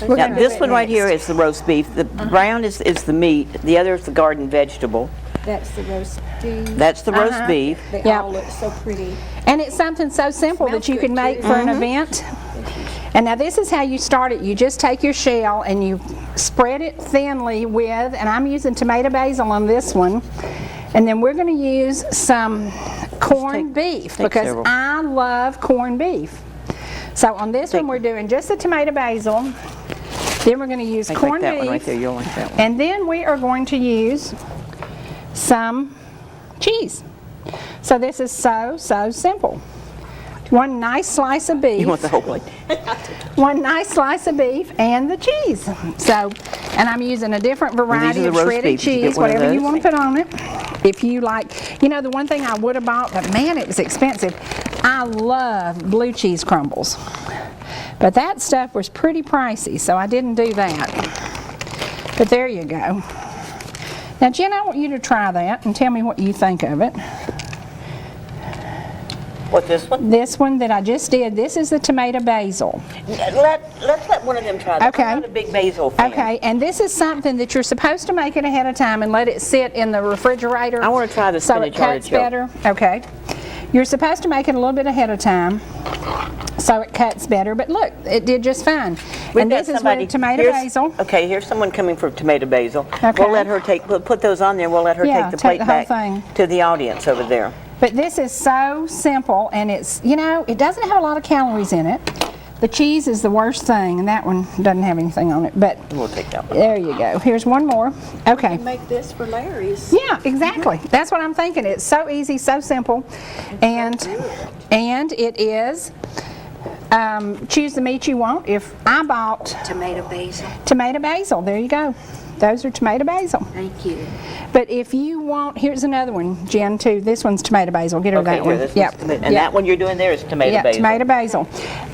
We're Now gonna do this it one right next. here is the roast beef. The brown is the meat. The other is the garden vegetable. That's the roast beef. That's the roast beef. They Yep. all look so pretty. And it's something so simple that you can make for an event. And now this is how you start it. You just take your shell and you spread it thinly with, and I'm using tomato basil on this one. And then we're going to use some corned beef because several. I love corned beef. So on this one we're doing just the tomato basil. Then we're going to use Like corned that beef. one right there. You'll like that one. And then we are going to use some cheese. So this is so simple. One nice slice of beef. You want the whole plate? One nice slice of beef and the cheese. So, and I'm using a different variety the of roast shredded beef. Did you get cheese, one of whatever you those? want to put on it. If you like, you know, the one thing I would have bought, but man, it was expensive. I love blue cheese crumbles. But that stuff was pretty pricey, so I didn't do that. But there you go. Now, Jen, I want you to try that and tell me what you think of it. What, this one? This one that I just did, this is the tomato basil. Let's let one of them try that. Okay. I'm not a big basil fan. Okay, and this is something that you're supposed to make it ahead of time and let it sit in the refrigerator. I want to try the so it spinach cuts artichoke. better. Okay. You're supposed to make it a little bit ahead of time so it cuts better, but look, it did just fine. We've And got this is somebody- with tomato here's- basil. Okay, here's someone coming for tomato basil. Okay. We'll let her put those on there. We'll let her Yeah, take the take plate the whole back thing. to the audience over there. But this is so simple, and it's, you know, it doesn't have a lot of calories in it. The cheese is the worst thing, and that one doesn't have anything on it, but We'll take that one. there you go. Here's one more. Okay. Make this for Larry's. Yeah, exactly. That's what I'm thinking. It's so easy, so simple, and it is. Choose the meat you want. If I bought Tomato basil. tomato basil, there you go. Those are tomato basil. Thank you. But if you want, here's another one, Jen, too. This one's tomato basil. Get her Okay, that here, one. this Yep. one's tomato. And that one you're doing there is tomato Yeah, basil. tomato basil.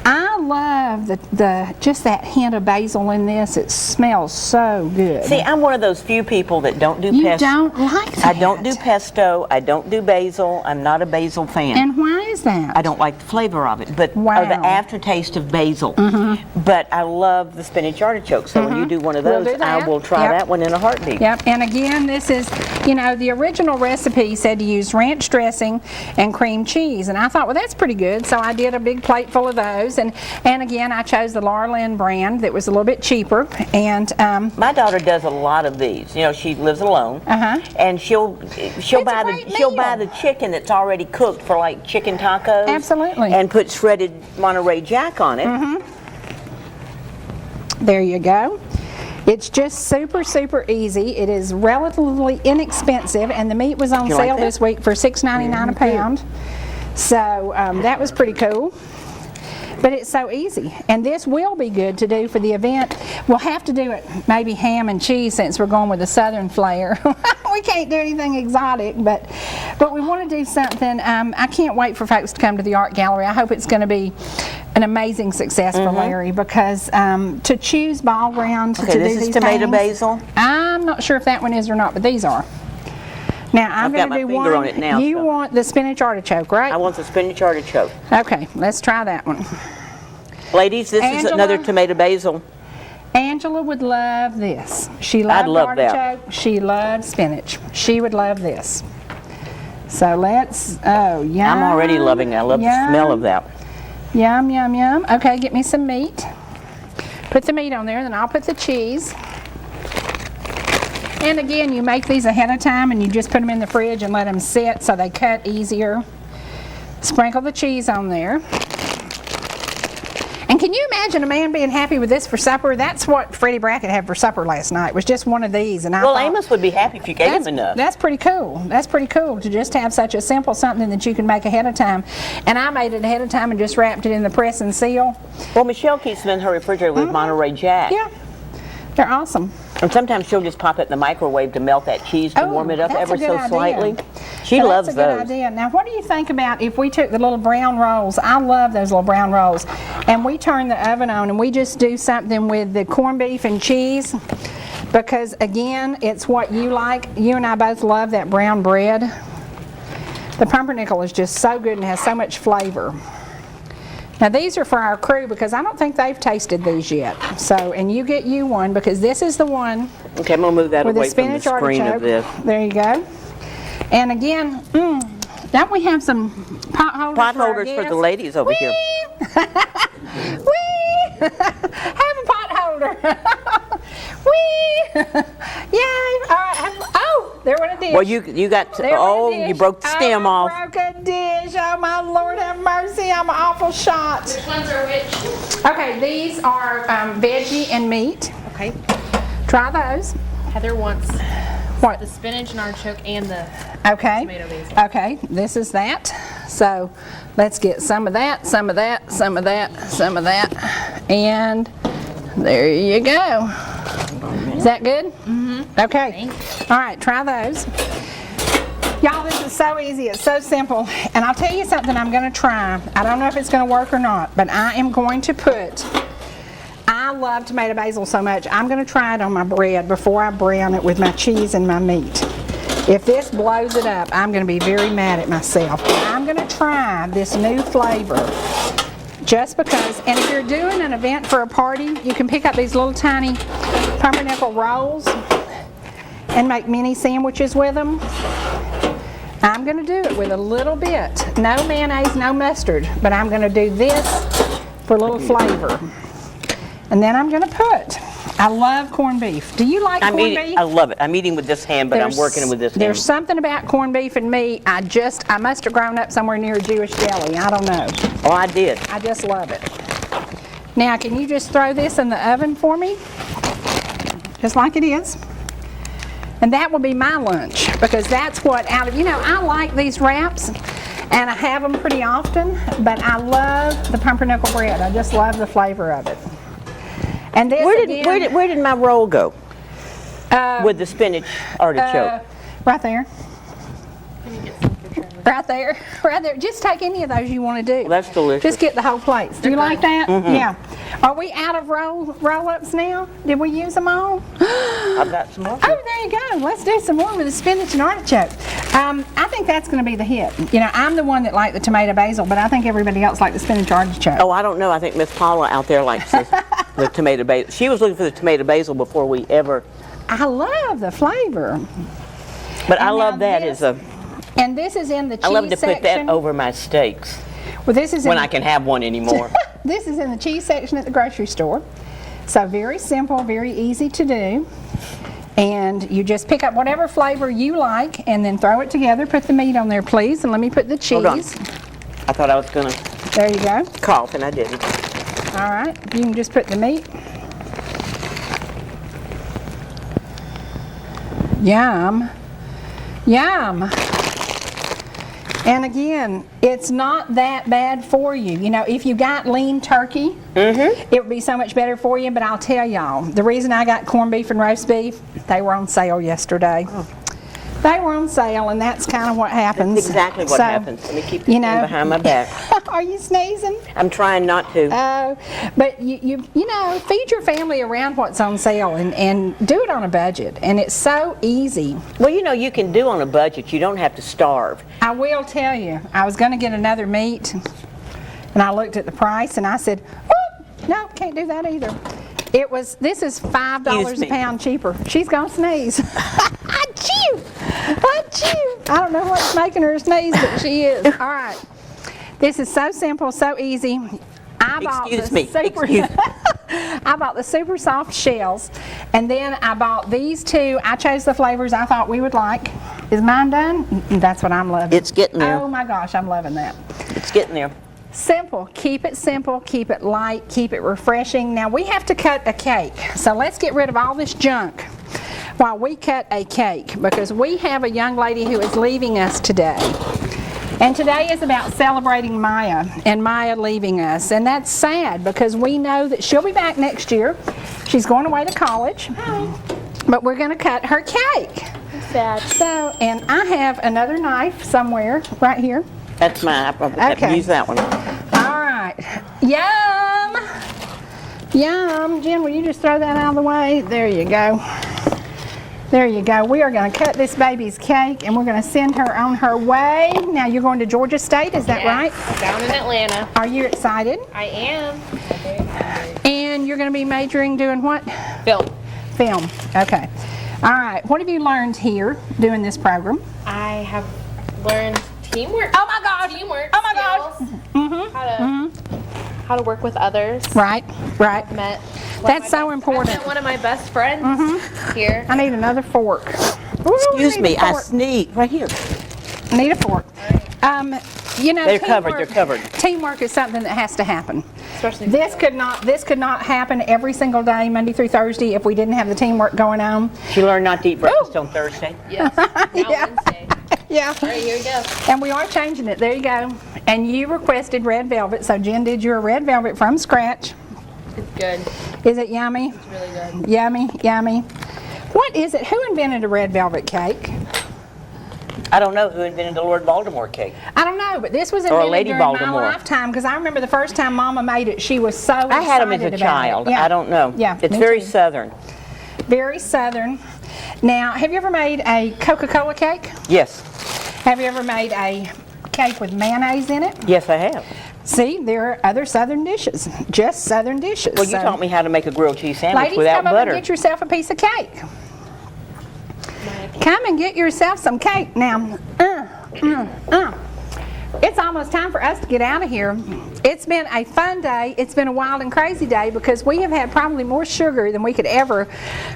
I love the just that hint of basil in this. It smells so good. See, I'm one of those few people that don't do you pesto. don't like that. I don't do pesto. I don't do basil. I'm not a basil fan. And why is that? I don't like the flavor of it, but or Wow. the aftertaste of basil. But I love the spinach artichoke. So when you do one of We'll those, do I that. will try Yep. that one in a heartbeat. Yep, and again, this is, you know, the original recipe said to use ranch dressing and cream cheese, and I thought, well, that's pretty good, so I did a big plate full of those, and again, I chose the Laura Lynn brand that was a little bit cheaper, and My daughter does a lot of these. You know, she lives alone, and she'll buy a great buy meal. the chicken that's already cooked for like chicken tacos. Absolutely. And put shredded Monterey Jack on it. there you go. It's just super easy. It is relatively inexpensive, and the meat was on You like sale that? this week for $6.99 a pound. So that was pretty cool. But it's so easy, and this will be good to do for the event. We'll have to do it maybe ham and cheese since we're going with a southern flair. We can't do anything exotic, but we want to do something. I can't wait for folks to come to the art gallery. I hope it's going to be an amazing success for Larry, because to choose ball ground to Okay, do this is these tomato things, basil. I'm not sure if that one is or not, but these are. Now I'm I've going got to my do finger one. on it now, You so. want the spinach artichoke, right? I want the spinach artichoke. Okay, let's try that one. Ladies, this is Angela? another tomato basil. Angela would love this. She loved love that. artichoke. She loved spinach. She would love this. So let's, oh, yum. I'm already loving it. I love the smell of that. Yum, yum, yum. Okay, get me some meat. Put the meat on there, and then I'll put the cheese. And again, you make these ahead of time, and you just put them in the fridge and let them sit so they cut easier. Sprinkle the cheese on there. And can you imagine a man being happy with this for supper? That's what Freddie Brackett had for supper last night, was just one of these. And I Well, thought, Amos would be happy if you gave him enough. that's pretty cool. That's pretty cool to just have such a simple something that you can make ahead of time. And I made it ahead of time and just wrapped it in the press and seal. Well, Michelle keeps them in her refrigerator with Monterey Jack. Yeah, they're awesome. And sometimes she'll just pop it in the microwave to melt that cheese to warm it up that's a ever good so idea. slightly. She So loves that's a good those. idea. Now, what do you think about if we took the little brown rolls? I love those little brown rolls. And we turn the oven on and we just do something with the corned beef and cheese. Because, again, it's what you like. You and I both love that brown bread. The pumpernickel is just so good and has so much flavor. Now, these are for our crew because I don't think they've tasted these yet. So, and you get you one because this is the one Okay, I'm going to move that with the away from the spinach screen artichoke. of this. There you go. And again, don't we have some pot holders Pot for our holders for the guests? ladies over here. Whee! Have a pot holder. Whee! Yay! All right. Oh, there went a dish. Well, you got, There went a oh, dish. you broke the stem I off. broke a dish. Oh, my Lord have mercy. I'm an awful shot. Which ones are which? Okay, these are veggie and meat. Okay. Try those. Heather wants What? the spinach and artichoke and the Okay. tomato basil. Okay, this is that. So let's get some of that, some of that, some of that, some of that. And there you go. Is that good? Mm-hmm. Okay. All right, try those. Y'all, this is so easy. It's so simple. And I'll tell you something I'm going to try. I don't know if it's going to work or not, but I am going to put, I love tomato basil so much, I'm going to try it on my bread before I brown it with my cheese and my meat. If this blows it up, I'm going to be very mad at myself. I'm going to try this new flavor just because, and if you're doing an event for a party, you can pick up these little tiny pumpernickel rolls and make mini sandwiches with them. I'm going to do it with a little bit. No mayonnaise, no mustard, but I'm going to do this for a little flavor. And then I'm going to put, I love corned beef. Do you like corned beef? I love it. I'm eating with this hand, but I'm working with this hand. There's something about corned beef and me. I must have grown up somewhere near a Jewish deli. I don't know. Oh, I did. I just love it. Now, can you just throw this in the oven for me? Just like it is. And that will be my lunch because that's what I like these wraps and I have them pretty often, but I love the pumpernickel bread. I just love the flavor of it. And this Where did my roll go? With the spinach artichoke. right there. Right there, right there. Just take any of those you want to do. Well, that's delicious. Just get the whole plates. Do you like that? Yeah. Are we out of roll-ups now? Did we use them all? I've got some more. Oh, there you go. Let's do some more with the spinach and artichoke. I think that's going to be the hit. I'm the one that liked the tomato basil, but I think everybody else liked the spinach artichoke. Oh, I don't know. I think Miss Paula out there likes the tomato basil. She was looking for the tomato basil before we ever. I love the flavor. But I And love now that this- as a. And this is in the cheese I love to section. put that over my steaks Well, this is when in I can have one anymore. This is in the cheese section at the grocery store. So very simple, very easy to do. And you just pick up whatever flavor you like and then throw it together. Put the meat on there, please. And let me put the cheese. Hold on. I thought I was going to There you go. cough, and I didn't. All right. You can just put the meat. Yum. Yum. And again, it's not that bad for you. If you got lean turkey, it would be so much better for you. But I'll tell y'all, the reason I got corned beef and roast beef, they were on sale yesterday. They were on sale, and that's kind of what happens. That's exactly what happens. Let me keep this thing behind my back. Are you sneezing? I'm trying not to. But you feed your family around what's on sale and do it on a budget. And it's so easy. Well, you can do on a budget. You don't have to starve. I will tell you, I was going to get another meat, and I looked at the price, and I said, oh, no, can't do that either. This is $5 Excuse me. a pound cheaper. She's going to sneeze. Achoo! Achoo! I don't know what's making her sneeze, but she is. All right. This is so simple, so easy. I bought the super soft shells, and then I bought these two. I chose the flavors I thought we would like. Is mine done? That's what I'm loving. It's getting there. Oh my gosh, I'm loving that. It's getting there. Simple. Keep it light, keep it refreshing. Now we have to cut a cake. So let's get rid of all this junk while we cut a cake, because we have a young lady who is leaving us today. And today is about celebrating Maya and Maya leaving us. And that's sad because we know that she'll be back next year. She's going away to college. But we're going to cut her cake. Sad. So, and I have another knife somewhere right here. That's mine. I Okay. use that one. All right. Yum! Yum. Jen, will you just throw that out of the way? There you go. There you go. We are going to cut this baby's cake and we're going to send her on her way. Now you're going to Georgia State, is that Yes, right? Down in Atlanta. Are you excited? I am. And you're going to be majoring doing what? Film. Film. Okay. All right. What have you learned here doing this program? I have learned teamwork. Oh my gosh. Teamwork. Oh my gosh. How to work with others. Right. Right. Met. That's so important. I met one of my best friends here. I need another fork. Ooh, Excuse need me, a I fork. sneak right here. Need a fork. You know, They're covered, they're covered. Teamwork is something that has to happen. Especially This could not happen every single day, Monday through Thursday, if we didn't have the teamwork going on. She learned not to eat breakfast on Thursday. Yes. Now Yeah. Wednesday. Yeah. All right, here we go. And we are changing it. There you go. And you requested red velvet, so Jen did your red velvet from scratch. It's good. Is it yummy? It's really good. Yummy, yummy. What is it? Who invented a red velvet cake? I don't know who invented the Lord Baltimore cake. I don't know, but this was Or invented Lady during Baltimore. my lifetime, because I remember the first time Mama made it, she was so I had them as a excited about child. it. Yeah. I don't know. Yeah, It's me very too. southern. Very southern. Now, have you ever made a Coca-Cola cake? Yes. Have you ever made a cake with mayonnaise in it? Yes, I have. See, there are other southern dishes, just southern dishes. Well, you taught me how to make a grilled cheese sandwich Ladies, without come up butter. and get yourself a piece of cake. Come and get yourself some cake. Now, it's almost time for us to get out of here. It's been a fun day. It's been a wild and crazy day because we have had probably more sugar than we could ever.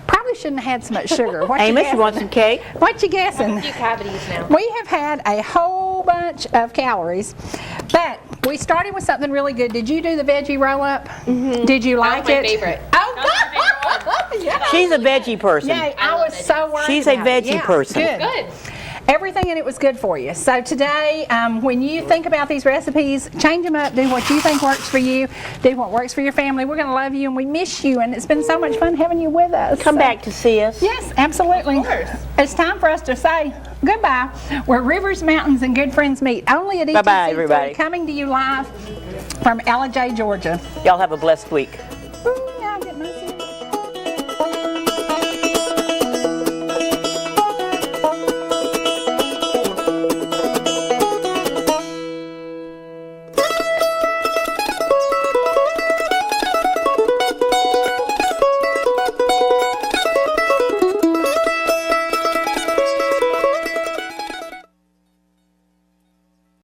Probably shouldn't have had so much sugar. What Amos, you guessing? want some cake? What you guessing? A few cavities now. We have had a whole bunch of calories, but we started with something really good. Did you do the veggie roll-up? Did you like my it? favorite. Oh, That was my favorite yeah. She's a veggie person. Yay, I love was so worried. She's a about it. veggie Yeah, person. Good. Good. Everything in it was good for you. So today, when you think about these recipes, change them up. Do what you think works for you. Do what works for your family. We're going to love you and we miss you. And it's been so much fun having you with us. Come So- back to see us. Yes, absolutely. Of course. It's time for us to say goodbye. Where rivers, mountains, and good friends meet. Only at ETC Bye-bye, everybody. Coming to you live from Appalachia, Georgia. Y'all have a blessed week. Ooh.